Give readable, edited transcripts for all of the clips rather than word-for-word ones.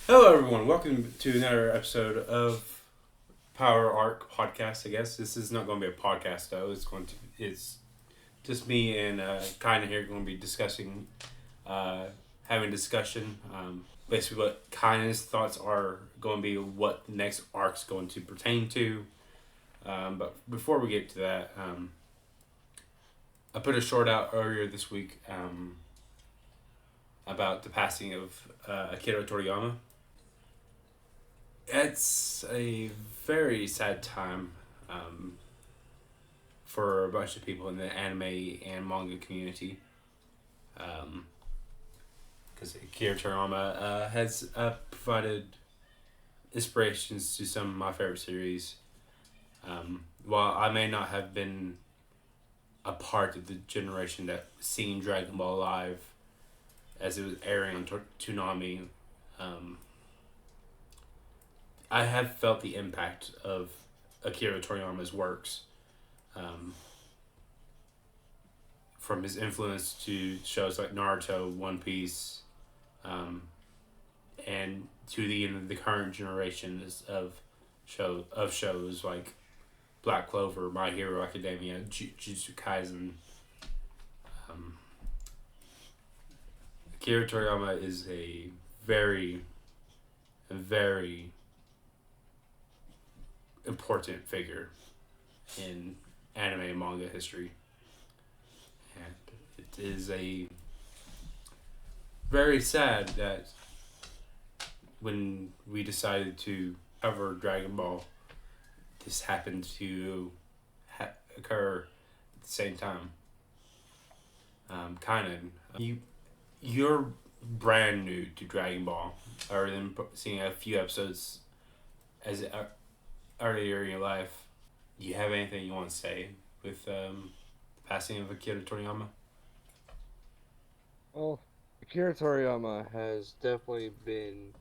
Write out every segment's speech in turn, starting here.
Hello, everyone. Welcome to another episode of Power Arc Podcast. I guess this is not going to be a podcast though. It's just me and kind of here going to be discussing, having a discussion. Basically, what Kind's thoughts are going to be, what the next arc's going to pertain to. But before we get to that, I put a short out earlier this week about the passing of Akira Toriyama. It's a very sad time for a bunch of people in the anime and manga community. Because Akira Toriyama has provided inspirations to some of my favorite series. While I may not have been a part of the generation that seen Dragon Ball live as it was airing on Toonami, I have felt the impact of Akira Toriyama's works, um, from his influence to shows like Naruto, One Piece, um, and to the current generation of shows like Black Clover, My Hero Academia, Jujutsu Kaisen. Um, Akira Toriyama is a very important figure in anime and manga history. And it is a very sad that when we decided to cover Dragon Ball, this happened to occur at the same time. Kind of. You're brand new to Dragon Ball, other than seeing a few episodes as earlier in your life. Do you have anything you want to say with the passing of Akira Toriyama? Well, Akira Toriyama has definitely been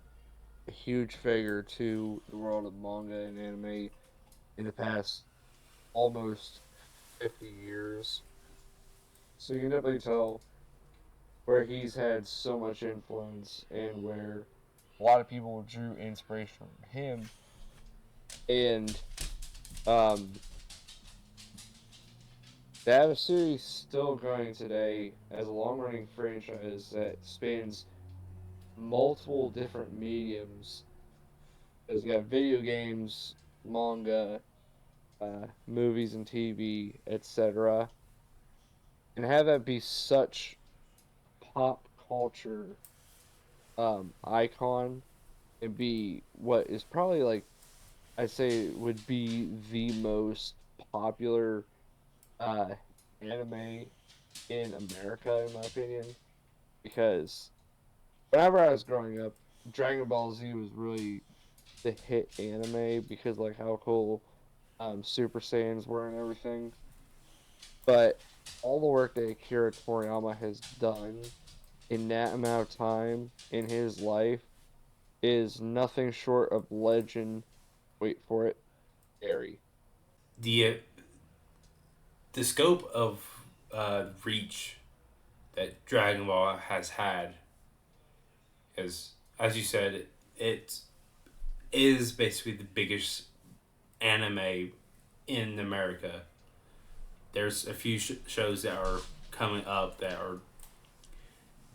a huge figure to the world of manga and anime in the past almost 50 years. So you can definitely tell where he's had so much influence and where a lot of people drew inspiration from him. And um, they have a series still going today as a long running franchise that spans multiple different mediums. Because you got video games, manga, movies and TV, etc. And have that be such pop culture icon and be what is probably like I say would be the most popular uh, anime in America, in my opinion. Because whenever I was growing up, Dragon Ball Z was really the hit anime because like how cool Super Saiyans were and everything. But all the work that Akira Toriyama has done in that amount of time in his life is nothing short of legend. Wait for it, scary. The scope of reach that Dragon Ball has had is, as you said, it is basically the biggest anime in America. There's a few shows that are coming up that are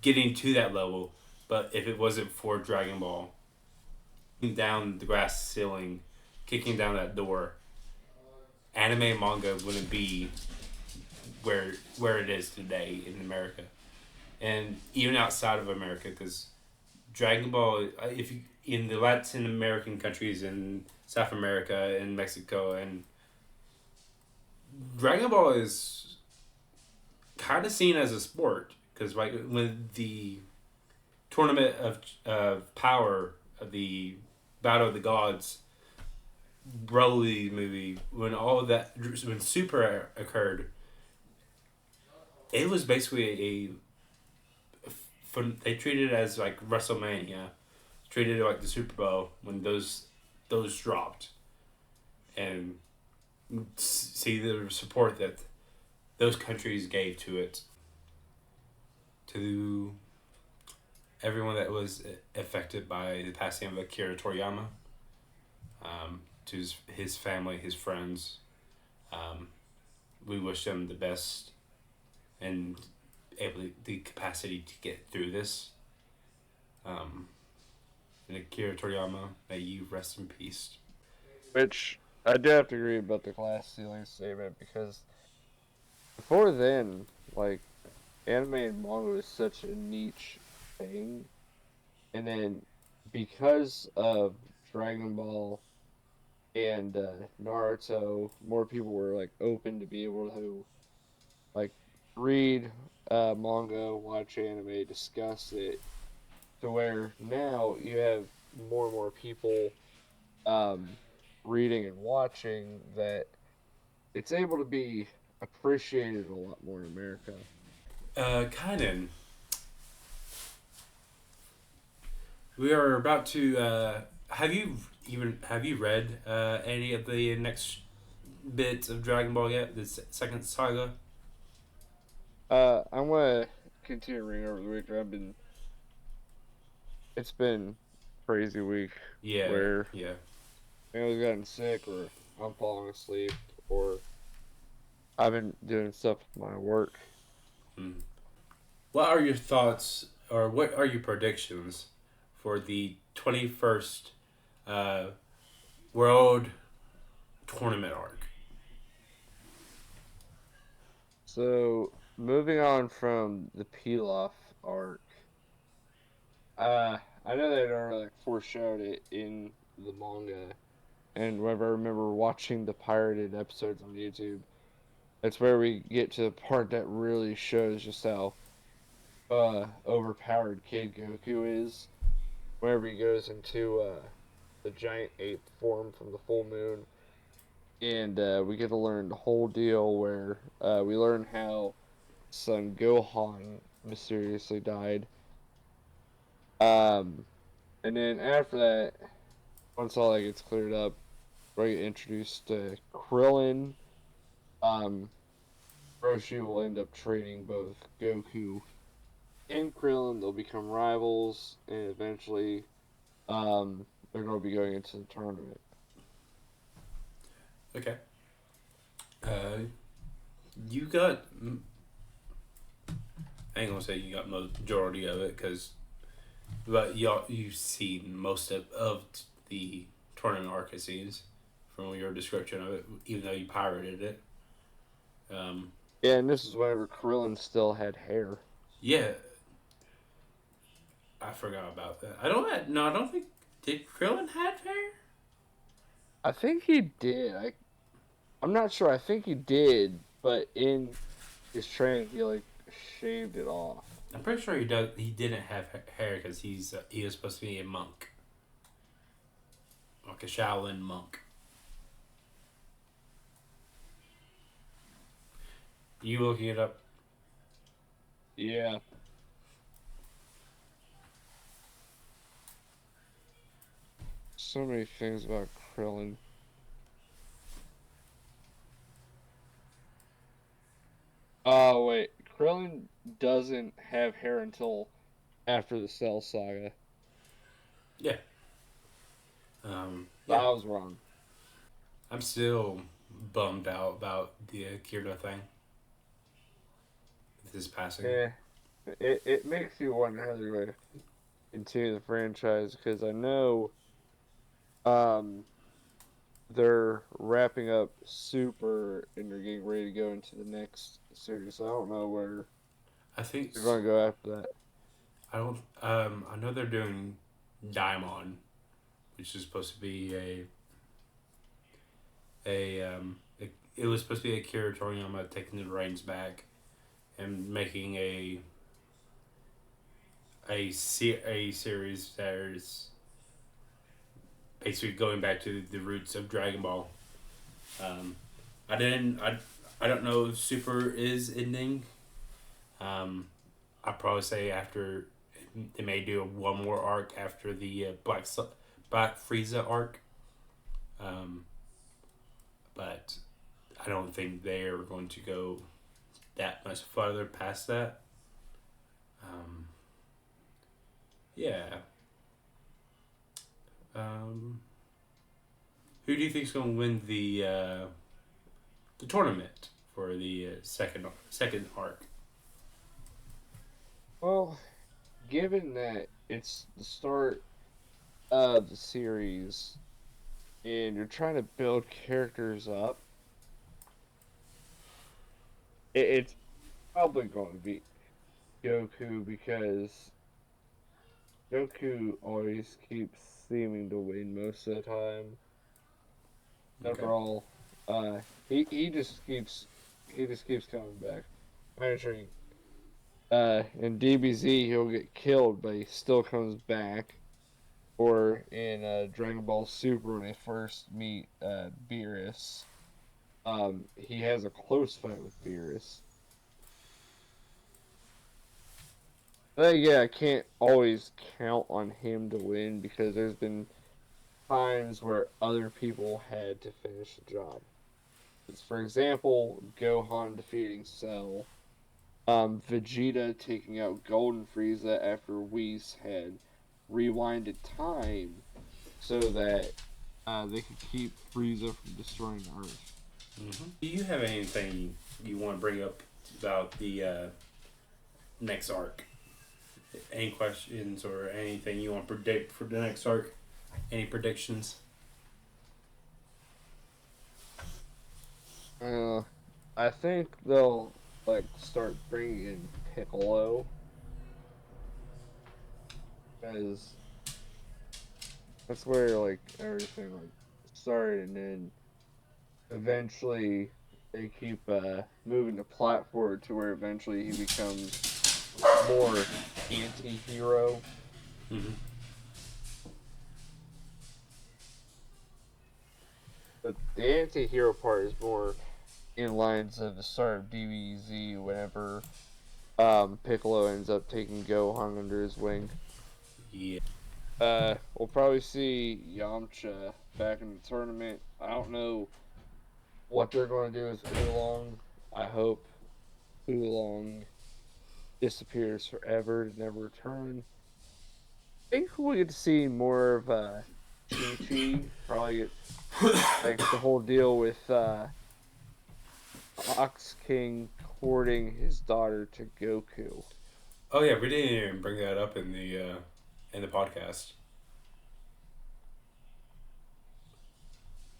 getting to that level, but if it wasn't for Dragon Ball, down the glass ceiling, kicking down that door, anime and manga wouldn't be where it is today in America, and even outside of America, because Dragon Ball, if you in the Latin American countries in South America and Mexico, and Dragon Ball is kind of seen as a sport because like when the tournament of power of the Battle of the Gods Broly movie, when all of that, when Super occurred, it was basically they treated it as like WrestleMania, treated it like the Super Bowl when those dropped, and see the support that those countries gave to it, to everyone that was affected by the passing of Akira Toriyama, to his family, his friends. Um, we wish them the best and the capacity to get through this. Um, and Akira Toriyama, may you rest in peace. Which I do have to agree about the glass ceiling statement because before then, like anime and manga was such a niche thing, and then because of Dragon Ball and Naruto, more people were like open to be able to like read manga, watch anime, discuss it, to where now you have more and more people um, reading and watching that it's able to be appreciated a lot more in America. Kainen, we are about to. Have you read any of the next bits of Dragon Ball yet? The second saga. I'm gonna continue reading over the week. It's been a crazy week Yeah, where yeah. I was gotten sick or I'm falling asleep or I've been doing stuff with my work. Mm. What are your thoughts, or what are your predictions for the 21st uh, World Tournament arc? So moving on from the Pilaf arc, I know they already like foreshadowed it in the manga, and whenever I remember watching the pirated episodes on YouTube, that's where we get to the part that really shows just how overpowered Kid Goku is. Whenever he goes into the giant ape form from the full moon, and we get to learn the whole deal where we learn how son Gohan mysteriously died. Um, and then after that, once all that gets cleared up, we get introduced to Krillin. Um, Roshi will end up training both Goku and Krillin. They'll become rivals, and eventually, they're going to be going into the tournament. Okay. Uh, you got. I ain't gonna say you got majority of it because, but you've seen most of the tournament arc it seems from your description of it, even though you pirated it. Um, Yeah, and this is whenever Krillin still had hair. yeah, I forgot about that. I don't. No, I don't think. Did Krillin have hair? I think he did. I'm not sure. I think he did, but in his training, he like shaved it off. I'm pretty sure he does. He didn't have hair because he was supposed to be a monk, like a Shaolin monk. You looking it up? Yeah. So many things about Krillin. Oh wait, Krillin doesn't have hair until after the Cell Saga. Yeah. So Yeah. I was wrong. I'm still bummed out about the Akira thing. With his passing. Yeah, it makes you wonder how they're going to continue the franchise because I know um they're wrapping up Super and they're getting ready to go into the next series. So I don't know where I think they're going to go after that. I don't. I know they're doing Daimon, which is supposed to be it was supposed to be Akira Toriyama taking the reins back and making a series that is basically going back to the roots of Dragon Ball. Um, I didn't. I don't know if Super is ending. Um, I'd probably say after they may do one more arc after the Black Frieza arc. Um, but I don't think they are going to go that much farther past that. Um, Yeah. Um, who do you think's going to win the tournament for the second arc? Well, given that it's the start of the series and you're trying to build characters up, it's probably going to be Goku because Goku always keeps seeming to win most of the time. Okay. Overall, uh, he just keeps coming back. I'm sure in DBZ he'll get killed, but he still comes back. Or in Dragon Ball Super when they first meet Beerus, he has a close fight with Beerus. But yeah, I can't always count on him to win because there's been times where other people had to finish the job. For example, Gohan defeating Cell, Vegeta taking out Golden Frieza after Whis had rewinded time so that they could keep Frieza from destroying Earth. Do you have anything you want to bring up about the next arc? Any questions or anything you want to predict for the next arc? Any predictions? Uh, I think they'll like start bringing in Piccolo because that's where like everything like started, and then eventually they keep moving the plot forward to where eventually he becomes more anti-hero. Mm-hmm. But the anti-hero part is more in lines of the start of DBZ whenever Piccolo ends up taking Gohan under his wing. Yeah. We'll probably see Yamcha back in the tournament. I don't know what they're going to do with Oolong. I hope Oolong disappears forever to never return. I think we'll get to see more of Chi Chi. Probably get like the whole deal with Ox King courting his daughter to Goku. Oh yeah, we didn't even bring that up in the podcast.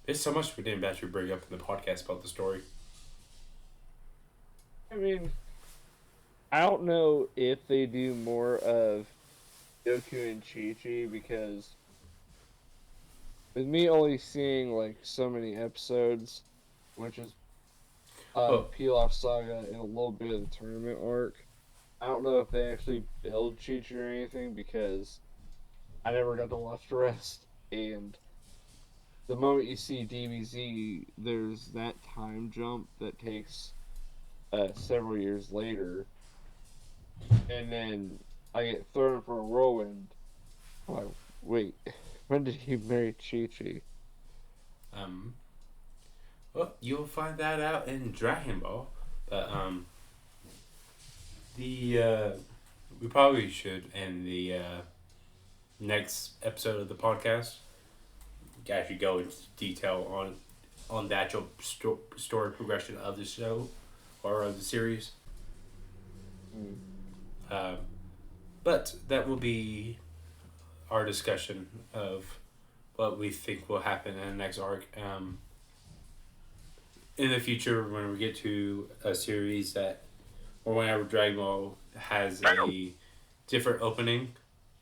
There's so much we didn't actually bring up in the podcast about the story. I mean, I don't know if they do more of Goku and Chi Chi because with me only seeing like so many episodes, which is Oh, Pilaf Saga and a little bit of the tournament arc, I don't know if they actually build Chi Chi or anything because I never got to watch the rest. And the moment you see DBZ, there's that time jump that takes several years later, and then I get thrown for a whirlwind. I'm like, wait, when did he marry Chi Chi? um, well, you'll find that out in Dragon Ball. But the we probably should end the next episode of the podcast. Actually, go into detail on the actual story progression of the show or of the series. Mm. Um, but that will be our discussion of what we think will happen in the next arc. In the future, when we get to a series that, or whenever Dragon Ball has a different opening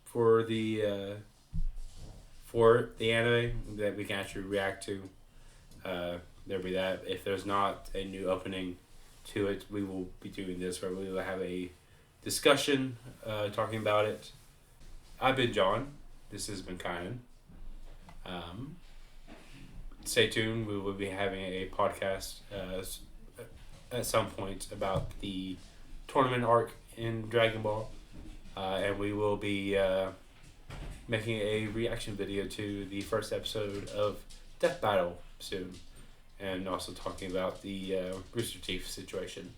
for the anime that we can actually react to, there'll be that. If there's not a new opening to it, we will be doing this where we will have a discussion talking about it. I've been John. This has been Kynan. Um, Stay tuned. We will be having a podcast at some point about the tournament arc in Dragon Ball. And we will be making a reaction video to the first episode of Death Battle soon. And also talking about the Rooster Teeth situation.